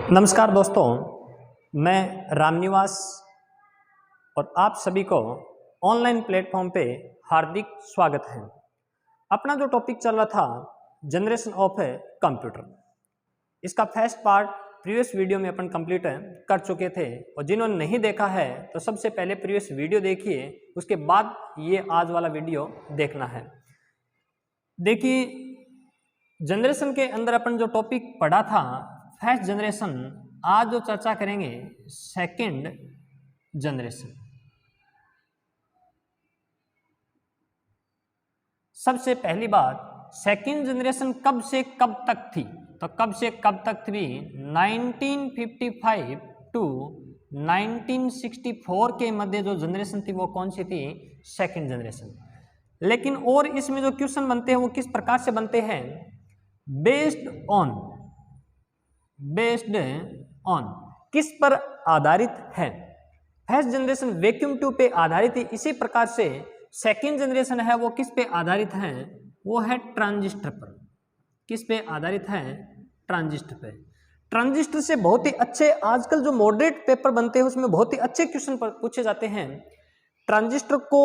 नमस्कार दोस्तों, मैं रामनिवास और आप सभी को ऑनलाइन प्लेटफॉर्म पे हार्दिक स्वागत है। अपना जो टॉपिक चल रहा था जनरेशन ऑफ कंप्यूटर, इसका फर्स्ट पार्ट प्रीवियस वीडियो में अपन कंप्लीट कर चुके थे और जिन्होंने नहीं देखा है तो सबसे पहले प्रीवियस वीडियो देखिए, उसके बाद ये आज वाला वीडियो देखना है। देखिए, जनरेशन के अंदर अपन जो टॉपिक पढ़ा था फर्स्ट जनरेशन, आज जो चर्चा करेंगे सेकंड जनरेशन। सबसे पहली बात, सेकंड जनरेशन कब से कब तक थी? तो कब से कब तक थी? 1955 टू 1964 के मध्य जो जनरेशन थी वो कौन सी थी? Second generation. लेकिन और इसमें जो क्वेश्चन बनते हैं वो किस प्रकार से बनते हैं? बेस्ड ऑन किस पर आधारित है? फर्स्ट जनरेशन वैक्यूम ट्यूब पे आधारित थी, इसी प्रकार से सेकंड जनरेशन है वो किस पे आधारित है? वो है ट्रांजिस्टर पर। किस पे आधारित है? ट्रांजिस्टर पे। ट्रांजिस्टर से बहुत ही अच्छे आजकल जो मॉडरेट पेपर बनते हैं उसमें बहुत ही अच्छे क्वेश्चन पूछे जाते हैं। ट्रांजिस्टर को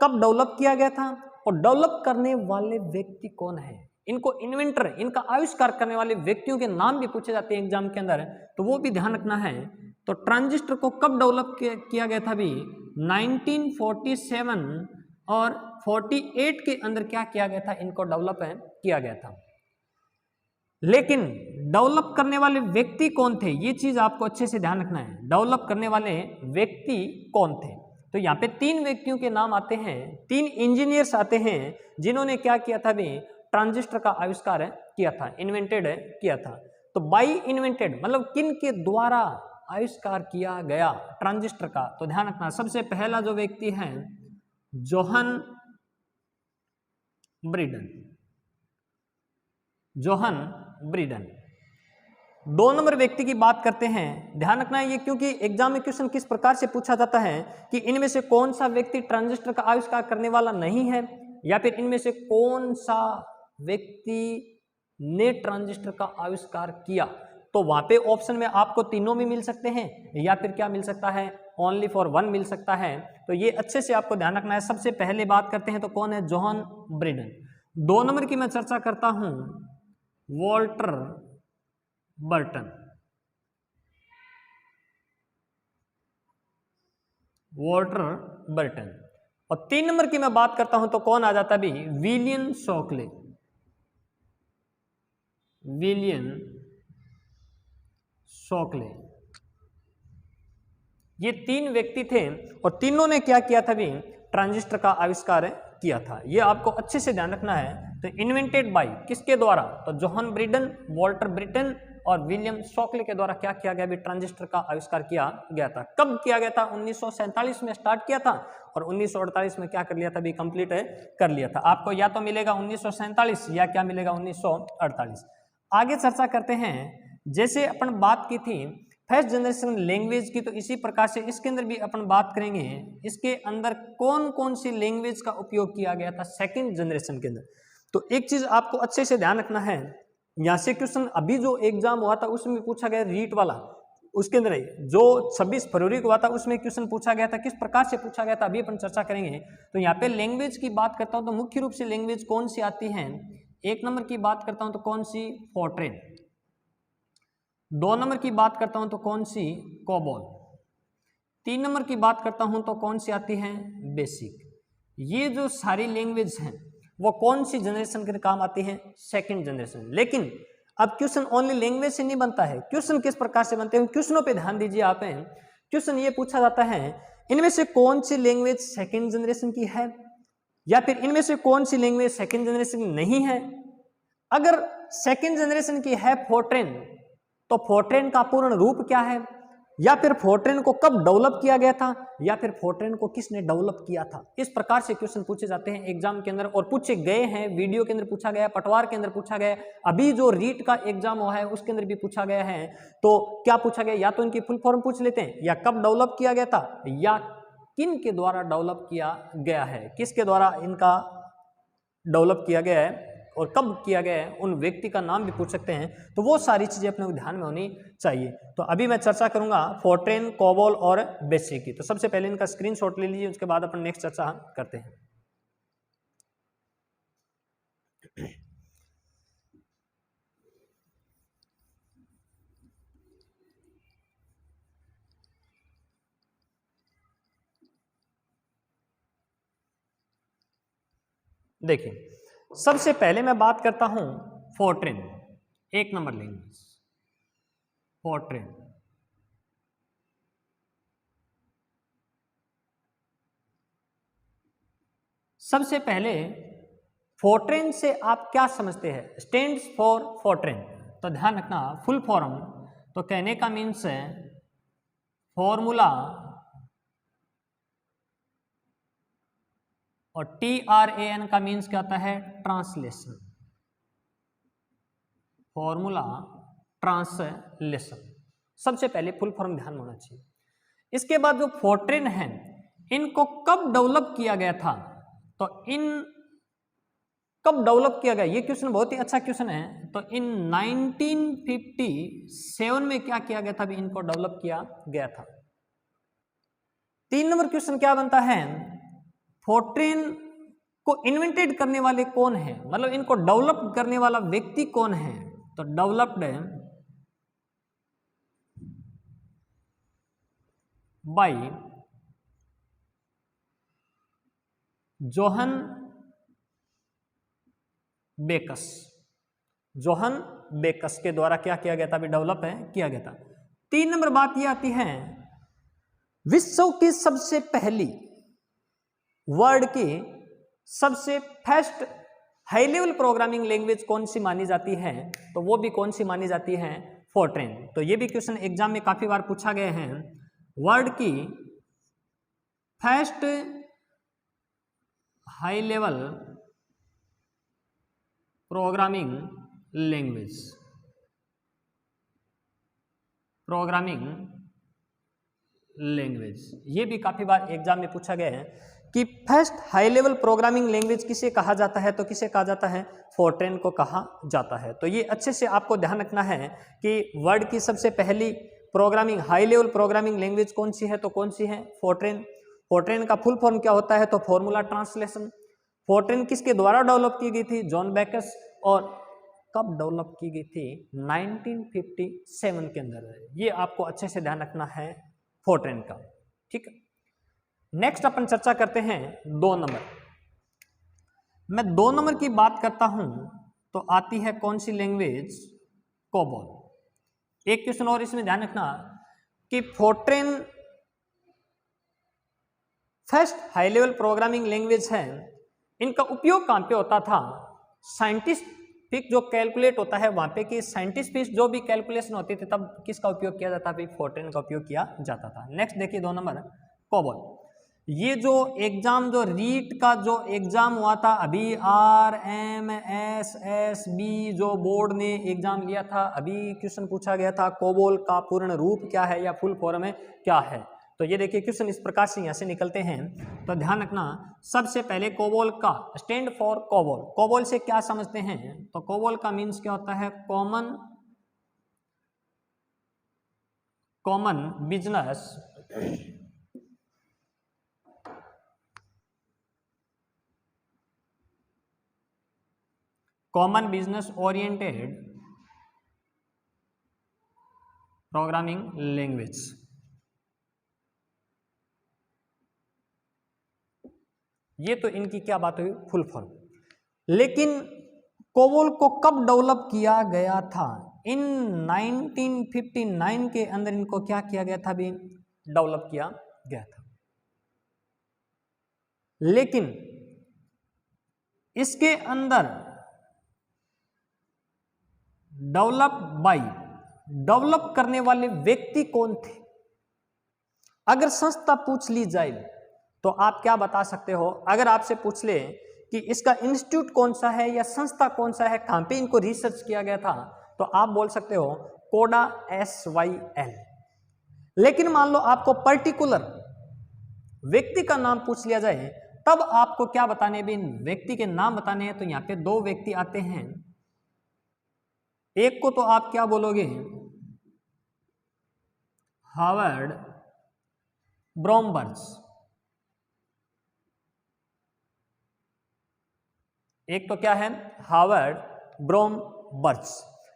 कब डेवलप किया गया था और डेवलप करने वाले व्यक्ति कौन है? इनको इन्वेंटर, इनका आविष्कार करने वाले व्यक्तियों के नाम भी पूछे जाते हैं एग्जाम के अंदर, तो वो भी ध्यान रखना है। तो ट्रांजिस्टर को कब डेवलप किया गया था? भी 1947 और 48 के अंदर क्या किया गया था? इनको डेवलप किया गया था। लेकिन डेवलप करने वाले व्यक्ति कौन थे, ये चीज आपको अच्छे से ध्यान रखना है। डेवलप करने वाले व्यक्ति कौन थे? तो यहाँ पे तीन व्यक्तियों के नाम आते हैं, तीन इंजीनियर्स आते हैं जिन्होंने क्या किया था? भी ट्रांजिस्टर का आविष्कार किया था, इन्वेंटेड किया था। तो बाई इन्वेंटेड मतलब किन के द्वारा आविष्कार किया गया ट्रांजिस्टर का? तो ध्यान रखना, सबसे पहला जो व्यक्ति है जोहन ब्रीडन। दो नंबर व्यक्ति की बात करते हैं, ध्यान रखना है ये, क्योंकि एग्जाम में क्वेश्चन किस प्रकार से पूछा जाता है कि इनमें से कौन सा व्यक्ति ट्रांजिस्टर का आविष्कार करने वाला नहीं है, या फिर इनमें से कौन सा व्यक्ति ने ट्रांजिस्टर का आविष्कार किया। तो वहां पे ऑप्शन में आपको तीनों भी मिल सकते हैं, या फिर क्या मिल सकता है? ओनली फॉर वन मिल सकता है। तो ये अच्छे से आपको ध्यान रखना है। सबसे पहले बात करते हैं तो कौन है? Johan Breeden. दो नंबर की मैं चर्चा करता हूं, वॉल्टर बर्टन। और तीन नंबर की मैं बात करता हूं तो कौन आ जाता भी? William Shockley. ये तीन व्यक्ति थे और तीनों ने क्या किया था? भी ट्रांजिस्टर का आविष्कार किया था। ये आपको अच्छे से ध्यान रखना है। तो इन्वेंटेड बाय किसके द्वारा? तो जोहन ब्रीडन, वॉल्टर ब्रिटन और विलियम शॉकले के द्वारा क्या किया गया? भी ट्रांजिस्टर का आविष्कार किया गया था। कब किया गया था? 1947 में स्टार्ट किया था और 1948 में क्या कर लिया था? भी कंप्लीट कर लिया था। आपको या तो मिलेगा 1947 या क्या मिलेगा? 1948। आगे चर्चा करते हैं। जैसे अपन बात की थी फर्स्ट जनरेशन लैंग्वेज की, तो इसी प्रकार से इसके अंदर भी अपन बात करेंगे इसके अंदर कौन कौन सी लैंग्वेज का उपयोग किया गया था सेकंड जनरेशन के अंदर। तो एक चीज आपको अच्छे से ध्यान रखना है, यहाँ से क्वेश्चन अभी जो एग्जाम हुआ था उसमें पूछा गया रीट वाला, उसके अंदर जो 26 फरवरी को हुआ था उसमें क्वेश्चन पूछा गया था, किस प्रकार से पूछा गया था अभी अपन चर्चा करेंगे। तो यहाँ पे लैंग्वेज की बात करता हूँ तो मुख्य रूप से लैंग्वेज कौन सी आती है? एक नंबर की बात करता हूं तो कौन सी? फोर्ट्रेन। दो नंबर की बात करता हूं तो कौन सी? कोबोल। तीन नंबर की बात करता हूं तो कौन सी आती है? बेसिक। ये जो सारी लैंग्वेज हैं वो कौन सी जनरेशन के काम आती है? Second generation. लेकिन अब क्वेश्चन ओनली लैंग्वेज से नहीं बनता है। क्वेश्चन किस प्रकार से बनते हैं? क्वेश्चनों पे ध्यान दीजिए आप। क्वेश्चन ये पूछा जाता है इनमें से कौन सी लैंग्वेज सेकंड जनरेशन की है, या फिर इनमें से कौन सी लैंग्वेज सेकंड जनरेशन की नहीं है। अगर सेकंड जनरेशन की है फोर्ट्रेन, तो फोर्ट्रेन का पूर्ण रूप क्या है, या फिर फोर्ट्रेन को कब डेवलप किया गया था, या फिर फोर्ट्रेन को किसने डेवलप किया था। इस प्रकार से क्वेश्चन पूछे जाते हैं एग्जाम के अंदर और पूछे गए हैं। वीडियो के अंदर पूछा गया, पटवार के अंदर पूछा गया, अभी जो रीट का एग्जाम हुआ है उसके अंदर भी पूछा गया है। तो क्या पूछा गया? या तो इनकी फुल फॉर्म पूछ लेते हैं, या कब डेवलप किया गया था, या किन के द्वारा डेवलप किया गया है, किसके द्वारा इनका डेवलप किया गया है। और कब किया गया है, उन व्यक्ति का नाम भी पूछ सकते हैं। तो वो सारी चीज़ें अपने को ध्यान में होनी चाहिए। तो अभी मैं चर्चा करूंगा फोर्ट्रेन, कोबोल और बेसे की। तो सबसे पहले इनका स्क्रीनशॉट ले लीजिए, उसके बाद अपन नेक्स्ट चर्चा करते हैं। देखिए, सबसे पहले मैं बात करता हूं फोर्ट्रेन, 1 नंबर लैंग्वेज फोर्ट्रेन। सबसे पहले फोर्ट्रेन से आप क्या समझते हैं? स्टैंड्स फॉर फोर्ट्रेन, तो ध्यान रखना फुल फॉर्म तो कहने का मीन्स है फॉर्मूला, और TRAN का मीन्स क्या होता है? Translation, formula translation. सबसे पहले फुल फॉर्म ध्यान में होना चाहिए। इसके बाद जो फोर्ट्रेन है, इनको कब डेवलप किया गया था? तो इन कब डेवलप किया गया, ये क्वेश्चन बहुत ही अच्छा क्वेश्चन है। तो इन 1957 में क्या किया गया था? भी इनको डेवलप किया गया था। 3 नंबर क्वेश्चन क्या बनता है? फोर्ट्रेन को इन्वेंटेड करने वाले कौन है, मतलब इनको डेवलप करने वाला व्यक्ति कौन है? तो डेवलप्ड बाय जोहन बेकस। जोहन बेकस के द्वारा क्या किया गया था? अभी डेवलप है किया गया था। 3 नंबर बात यह आती है, विश्व की सबसे पहली, वर्ल्ड की सबसे fast high level programming language कौन सी मानी जाती है? तो वो भी कौन सी मानी जाती है? फोर्ट्रेन। तो ये भी क्वेश्चन एग्जाम में काफी बार पूछा गया है। वर्ल्ड की fast high level programming language, programming language, ये भी काफी बार एग्जाम में पूछा गया है कि first high level programming language किसे कहा जाता है? तो किसे कहा जाता है? फोर्ट्रेन को कहा जाता है। तो ये अच्छे से आपको ध्यान रखना है कि वर्ल्ड की सबसे पहली programming high level programming language कौन सी है? तो कौन सी है? फोर्ट्रेन। फोर्ट्रेन का फुल फॉर्म क्या होता है? तो फॉर्मूला ट्रांसलेशन। फोर्ट्रेन किसके द्वारा डेवलप की गई थी? जॉन बेकस। और कब डेवलप की गई थी? 1957 के अंदर। ये आपको अच्छे से ध्यान रखना है फोर्ट्रेन का, ठीक है। नेक्स्ट अपन चर्चा करते हैं 2 नंबर। मैं 2 नंबर की बात करता हूं तो आती है कौन सी लैंग्वेज? कोबोल। एक क्वेश्चन और इसमें ध्यान रखना कि Fortran first high level programming language है, इनका उपयोग कहां पे होता था? साइंटिफिक जो कैलकुलेट होता है वहां पे, कि साइंटिफिक जो भी कैलकुलेशन होती थी तब किसका उपयोग किया जाता था? फोर्ट्रेन का उपयोग किया जाता था। नेक्स्ट देखिए 2 नंबर कोबोल। ये जो एग्जाम, जो रीट का जो एग्जाम हुआ था अभी, RMSSB जो बोर्ड ने एग्जाम लिया था, अभी क्वेश्चन पूछा गया था कोबोल का पूर्ण रूप क्या है या फुल फॉर्म है क्या है? तो ये देखिए क्वेश्चन इस प्रकार से यहाँ से निकलते हैं। तो ध्यान रखना, सबसे पहले कोबोल का स्टैंड फॉर कोबोल। कोबोल से क्या समझते हैं? तो कोबोल का मीन्स क्या होता है? Common business common business oriented programming language. ये तो इनकी क्या बात हुई? Full form. लेकिन कोबोल को कब डेवलप किया गया था? इन 1959 के अंदर इनको क्या किया गया था? भी डेवलप किया गया था। लेकिन इसके अंदर डेवलप करने वाले व्यक्ति कौन थे? अगर संस्था पूछ ली जाए तो आप क्या बता सकते हो? अगर आपसे पूछ ले कि इसका इंस्टीट्यूट कौन सा है या संस्था कौन सा है, कहां पे इनको रिसर्च किया गया था, तो आप बोल सकते हो कोडा SYL। लेकिन मान लो आपको पर्टिकुलर व्यक्ति का नाम पूछ लिया जाए तब आपको क्या बताने भी, व्यक्ति के नाम बताने हैं। तो यहाँ पे दो व्यक्ति आते हैं, एक को तो आप क्या बोलोगे, हावर्ड ब्रोमबर्च, एक तो क्या है हावर्ड ब्रोमबर्च।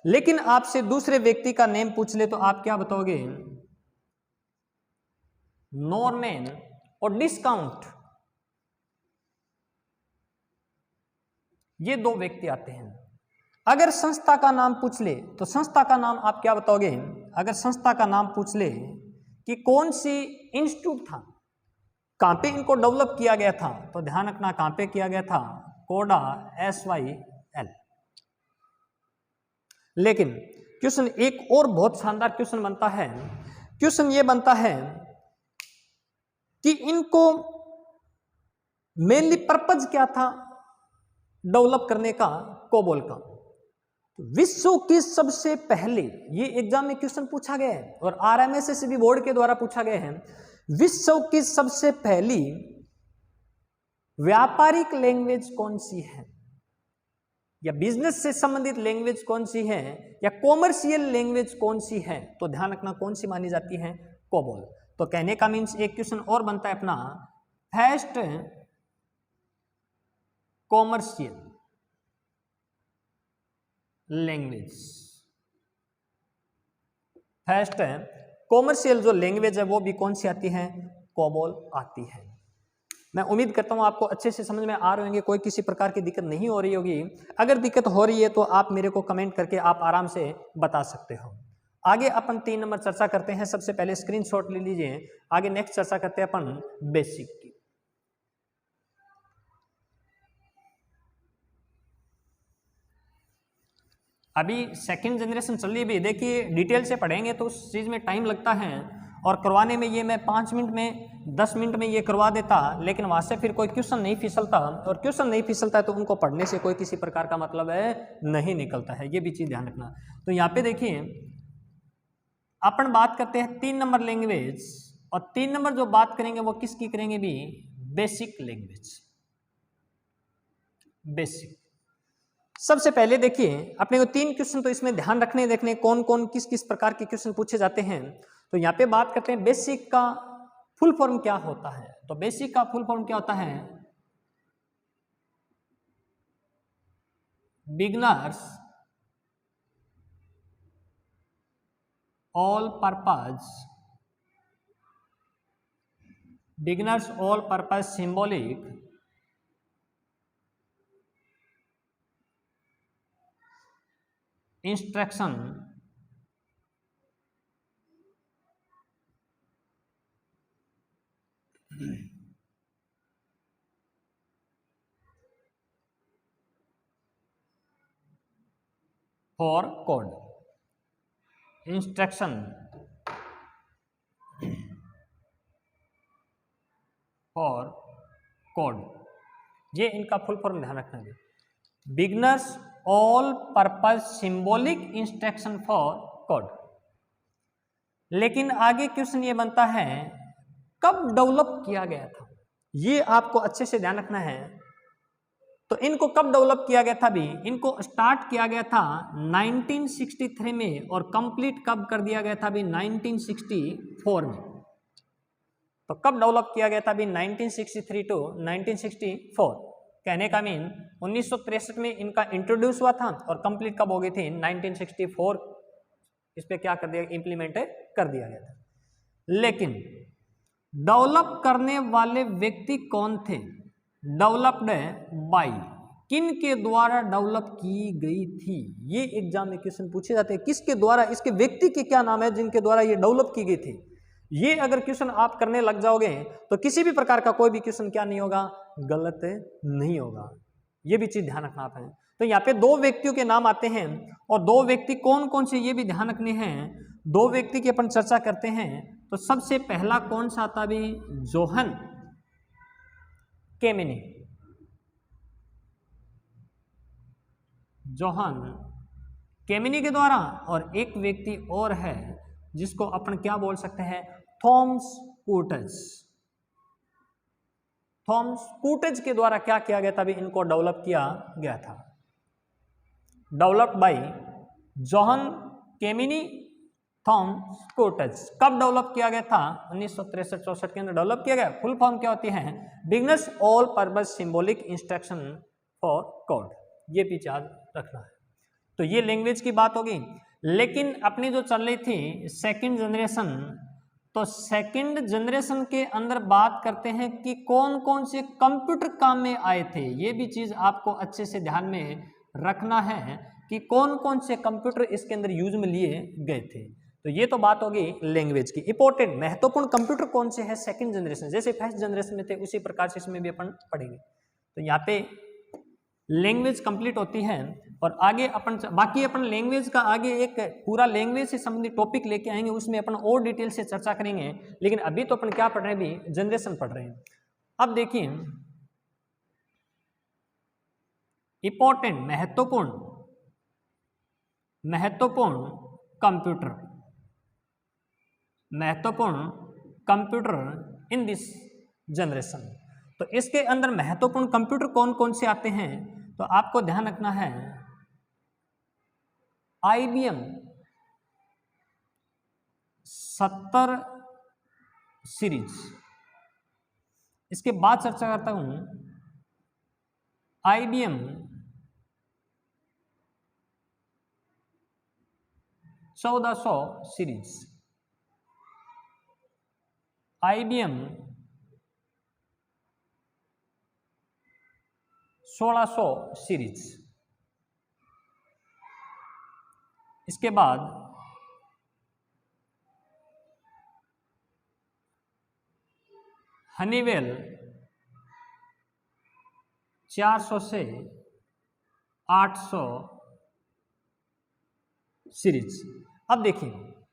लेकिन आपसे दूसरे व्यक्ति का नेम पूछ ले तो आप क्या बताओगे, नॉर्मन और डिस्काउंट। ये दो व्यक्ति आते हैं। अगर संस्था का नाम पूछ ले तो संस्था का नाम आप क्या बताओगे, अगर संस्था का नाम पूछ ले कि कौन सी इंस्टीट्यूट था, कहां पे इनको डेवलप किया गया था, तो ध्यान रखना कहां पे किया गया था, कोडा SYL। लेकिन क्वेश्चन एक और बहुत शानदार क्वेश्चन बनता है, क्वेश्चन ये बनता है कि इनको मेनली पर्पज क्या था डेवलप करने का, कोबोल का। विश्व की सबसे पहले, ये एग्जाम में क्वेश्चन पूछा गया है और RMSSB बोर्ड के द्वारा पूछा गया है, विश्व की सबसे पहली व्यापारिक लैंग्वेज कौन सी है, या बिजनेस से संबंधित लैंग्वेज कौन सी है, या कॉमर्शियल लैंग्वेज कौन सी है, तो ध्यान रखना कौन सी मानी जाती है, कोबोल। तो कहने का मीन्स एक क्वेश्चन और बनता है अपना, first commercial language, first commercial जो लैंग्वेज है वो भी कौन सी आती है, कोबोल आती है। मैं उम्मीद करता हूं आपको अच्छे से समझ में आ रहे होंगे, कोई किसी प्रकार की दिक्कत नहीं हो रही होगी। अगर दिक्कत हो रही है तो आप मेरे को कमेंट करके आप आराम से बता सकते हो। आगे अपन 3 नंबर चर्चा करते हैं। सबसे पहले स्क्रीनशॉट ले लीजिए, आगे नेक्स्ट चर्चा करते हैं अपन बेसिक की। अभी सेकंड जनरेशन चल रही है, भी देखिए डिटेल से पढ़ेंगे तो उस चीज़ में टाइम लगता है, और करवाने में ये मैं 5 मिनट में 10 मिनट में ये करवा देता, लेकिन वहाँ से फिर कोई क्वेश्चन नहीं फिसलता, और क्वेश्चन नहीं फिसलता है तो उनको पढ़ने से कोई किसी प्रकार का मतलब है नहीं निकलता है, ये भी चीज़ ध्यान रखना। तो यहाँ पे देखिए अपन बात करते हैं 3 नंबर लैंग्वेज, और 3 नंबर जो बात करेंगे वो किसकी करेंगे भी, बेसिक लैंग्वेज। बेसिक सबसे पहले देखिए अपने को 3 क्वेश्चन तो इसमें ध्यान रखने, देखने कौन कौन किस किस प्रकार के क्वेश्चन पूछे जाते हैं। तो यहाँ पे बात करते हैं बेसिक का फुल फॉर्म क्या होता है। तो बेसिक का फुल फॉर्म क्या होता है, beginners all purpose symbolic instruction for code, instruction for code, ये इनका फुल फॉर्म ध्यान रखना है। Beginners all purpose symbolic instruction for code. लेकिन आगे क्वेश्चन ये बनता है कब डेवलप किया गया था, ये आपको अच्छे से ध्यान रखना है। तो इनको कब डेवलप किया गया था भी, इनको स्टार्ट किया गया था 1963 में, और कंप्लीट कब कर दिया गया था भी 1964 में। तो कब डेवलप किया गया था भी 1963 टू 1964। कहने का मीन 1963 में इनका इंट्रोड्यूस हुआ था, और कंप्लीट कब हो गई थी 1964, इस पे क्या कर दिया, इंप्लीमेंट कर दिया गया था। लेकिन डेवलप करने वाले व्यक्ति कौन थे, डेवलप्ड बाय, किन के द्वारा डेवलप की गई थी, ये एग्जाम में क्वेश्चन पूछे जाते हैं। किसके द्वारा, इसके व्यक्ति के क्या नाम है जिनके द्वारा ये डेवलप की गई थी। ये अगर क्वेश्चन आप करने लग जाओगे तो किसी भी प्रकार का कोई भी क्वेश्चन क्या नहीं होगा, गलत नहीं होगा। ये भी चीज ध्यान रखना आप है। तो यहाँ पे 2 व्यक्तियों के नाम आते हैं, और 2 व्यक्ति कौन कौन से ये भी ध्यान रखने हैं। 2 व्यक्ति की अपन चर्चा करते हैं। तो सबसे पहला कौन सा आता भी, जोहन केमिनी, जोहन केमिनी के द्वारा, और एक व्यक्ति और है जिसको अपन क्या बोल सकते हैं, थॉमस कूटस। थॉमस कूटेज के द्वारा क्या किया गया था, अभी इनको डेवलप किया गया था। Developed by John Kemeny Thomas Kurtz. कब डेवलप किया गया था? 1963-64 के अंदर डेवलप किया गया। फुल फॉर्म क्या होती है? Beginners all purpose symbolic instruction for code. ये भी याद रखना है। तो ये लैंग्वेज की बात होगी। लेकिन अपनी जो चल रही थी सेकंड जनरेशन, तो सेकंड जनरेशन के अंदर बात करते हैं कि कौन कौन से कंप्यूटर काम में आए थे। ये भी चीज आपको अच्छे से ध्यान में रखना है कि कौन कौन से कंप्यूटर इसके अंदर यूज में लिए गए थे। तो ये तो बात होगी लैंग्वेज की। इंपॉर्टेंट महत्वपूर्ण कंप्यूटर कौन से है सेकंड जनरेशन, जैसे फर्स्ट जनरेशन में थे उसी प्रकार से इसमें भी अपन पढ़ेंगे। तो यहाँ पे लैंग्वेज कंप्लीट होती है और आगे अपन बाकी अपन लैंग्वेज का आगे एक पूरा लैंग्वेज से संबंधित टॉपिक लेके आएंगे, उसमें अपन और डिटेल से चर्चा करेंगे। लेकिन अभी तो अपन क्या पढ़ रहे हैं? अभी जनरेशन पढ़ रहे हैं। अब देखिए इंपॉर्टेंट महत्वपूर्ण कंप्यूटर इन दिस जनरेशन। तो इसके अंदर महत्वपूर्ण कंप्यूटर कौन कौन से आते हैं? तो आपको ध्यान रखना है IBM 70 सीरीज। इसके बाद चर्चा करता हूं IBM 1400 सीरीज, IBM 1600 सीरीज। इसके बाद हनीवेल 400 से 800 सीरीज। अब देखिए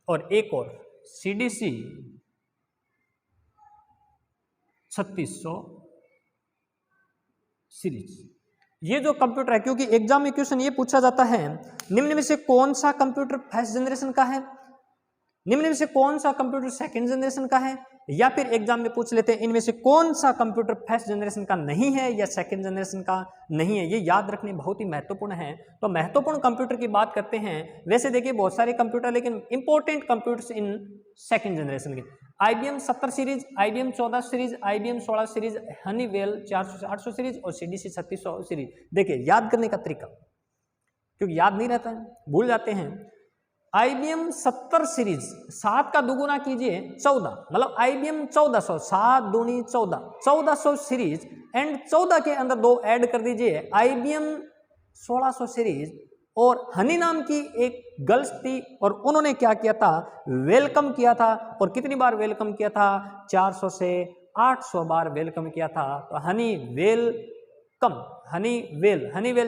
और एक और CDC 3600 सीरीज। ये जो कंप्यूटर है, क्योंकि एग्जाम में क्वेश्चन ये पूछा जाता है निम्न में से कौन सा कंप्यूटर फर्स्ट जनरेशन का है, निम्न में से कौन सा कंप्यूटर सेकंड जनरेशन का है, या फिर एग्जाम में पूछ लेते हैं इनमें से कौन सा कंप्यूटर फर्स्ट जनरेशन का नहीं है या सेकंड जनरेशन का नहीं है। ये याद रखने बहुत ही महत्वपूर्ण है। तो महत्वपूर्ण कंप्यूटर की बात करते हैं। वैसे देखिए बहुत सारे कंप्यूटर, लेकिन important computers in second generation के IBM 70 series, IBM 14 series, IBM 16 series, Honeywell 400 से 800 सीरीज और CDC 3600 सीरीज। देखिए याद करने का तरीका, क्योंकि याद नहीं रहता है, भूल जाते हैं। IBM 70 सीरीज 7 का दुगुना कीजिए 14, मतलब IBM 1400, 7 दूनी 14, 1400 सीरीज एंड 14 के अंदर 2 ऐड कर दीजिए IBM 1600 सीरीज। और हनी नाम की एक गर्ल्स थी और उन्होंने क्या किया था? वेलकम किया था। और कितनी बार वेलकम किया था? 400 से 800 बार वेलकम किया था। तो हनीवेल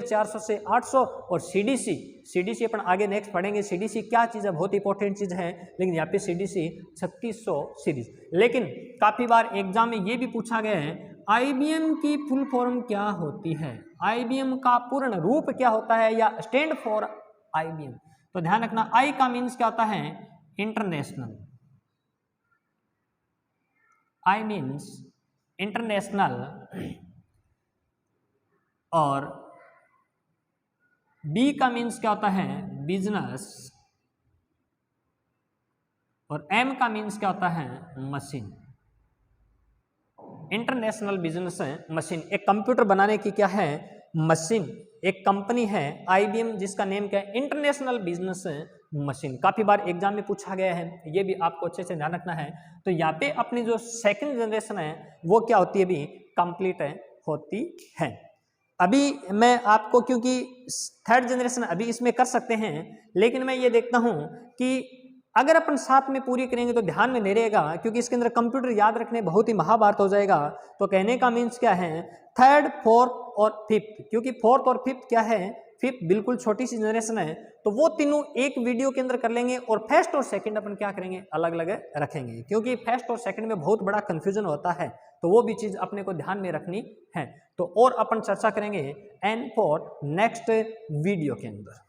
400 से 800 और CDC अपन आगे नेक्स्ट पढ़ेंगे। CDC क्या चीज़ है? बहुत इंपॉर्टेंट चीज़ है। लेकिन यहाँ पे CDC 3600 सीरीज। लेकिन काफ़ी बार एग्जाम में ये भी पूछा गया है IBM की फुल फॉर्म क्या होती है, IBM का पूर्ण रूप क्या होता है, या स्टैंड फॉर IBM। तो ध्यान रखना I का मीन्स क्या होता है? इंटरनेशनल। I मीन्स इंटरनेशनल और B का मीन्स क्या होता है? बिजनेस। और M का मीन्स क्या होता है? मशीन। International business machine. एक कंप्यूटर बनाने की क्या है? मशीन। एक कंपनी है IBM जिसका नेम क्या है? International business machine. काफी बार एग्जाम में पूछा गया है, ये भी आपको अच्छे से ध्यान रखना है। तो यहाँ पे अपनी जो सेकंड जनरेशन है वो क्या होती है? अभी कंप्लीट होती है। अभी मैं आपको, क्योंकि थर्ड जनरेशन अभी इसमें कर सकते हैं, लेकिन मैं ये देखता हूं कि अगर अपन साथ में पूरी करेंगे तो ध्यान में नहीं रहेगा, क्योंकि इसके अंदर कंप्यूटर याद रखने बहुत ही महाभारत हो जाएगा। तो कहने का मीन्स क्या है? थर्ड, फोर्थ और फिफ्थ। क्योंकि फोर्थ और फिफ्थ क्या है? फिफ्थ बिल्कुल छोटी सी जनरेशन है, तो वो तीनों एक वीडियो के अंदर कर लेंगे। और फर्स्ट और सेकंड अपन क्या करेंगे? अलग अलग रखेंगे, क्योंकि फर्स्ट और सेकंड में बहुत बड़ा कंफ्यूजन होता है। तो वो भी चीज अपने को ध्यान में रखनी है। तो और अपन चर्चा करेंगे एंड फॉर नेक्स्ट वीडियो के अंदर।